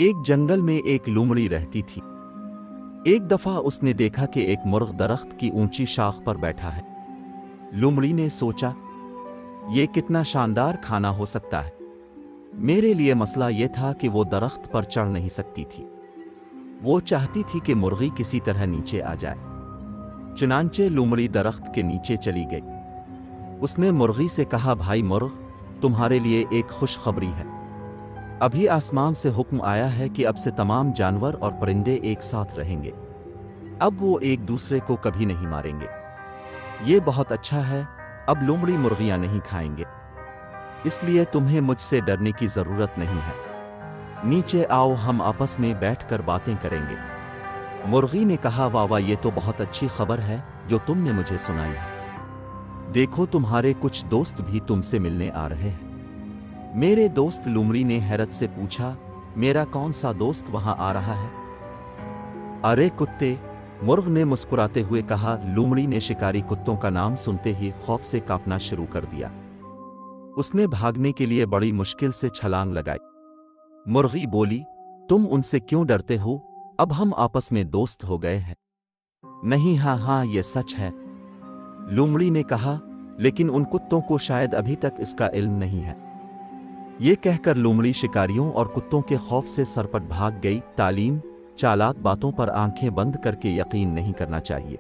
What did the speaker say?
एक जंगल में एक लोमड़ी रहती थी। एक दफा उसने देखा कि एक मुर्ग दरख्त की ऊंची शाख पर बैठा है। लोमड़ी ने सोचा, ये कितना शानदार खाना हो सकता है। मेरे लिए मसला यह था कि वो दरख्त पर चढ़ नहीं सकती थी। वो चाहती थी कि मुर्गी किसी तरह नीचे आ जाए। चुनांचे लोमड़ी दरख्त के नीचे चली गई। उसने मुर्गी से कहा, भाई मुर्ग, तुम्हारे लिए एक खुशखबरी है। अभी आसमान से हुक्म आया है कि अब से तमाम जानवर और परिंदे एक साथ रहेंगे। अब वो एक दूसरे को कभी नहीं मारेंगे। ये बहुत अच्छा है। अब लोमड़ी मुर्गियां नहीं खाएंगे, इसलिए तुम्हें मुझसे डरने की जरूरत नहीं है। नीचे आओ, हम आपस में बैठकर बातें करेंगे। मुर्गी ने कहा, वाह वाह, ये तो बहुत अच्छी खबर है जो तुमने मुझे सुनाई है। देखो, तुम्हारे कुछ दोस्त भी तुमसे मिलने आ रहे हैं। मेरे दोस्त? लोमड़ी ने हैरत से पूछा, मेरा कौन सा दोस्त वहां आ रहा है? अरे कुत्ते, मुर्ग ने मुस्कुराते हुए कहा। लोमड़ी ने शिकारी कुत्तों का नाम सुनते ही खौफ से कांपना शुरू कर दिया। उसने भागने के लिए बड़ी मुश्किल से छलांग लगाई। मुर्गी बोली, तुम उनसे क्यों डरते हो? अब हम आपस में दोस्त हो गए हैं। नहीं, हाँ हाँ, ये सच है, लोमड़ी ने कहा, लेकिन उन कुत्तों को शायद अभी तक इसका इल्म नहीं है। ये कहकर लोमड़ी शिकारियों और कुत्तों के खौफ से सरपट भाग गई। तालीम, चालाक बातों पर आंखें बंद करके यकीन नहीं करना चाहिए।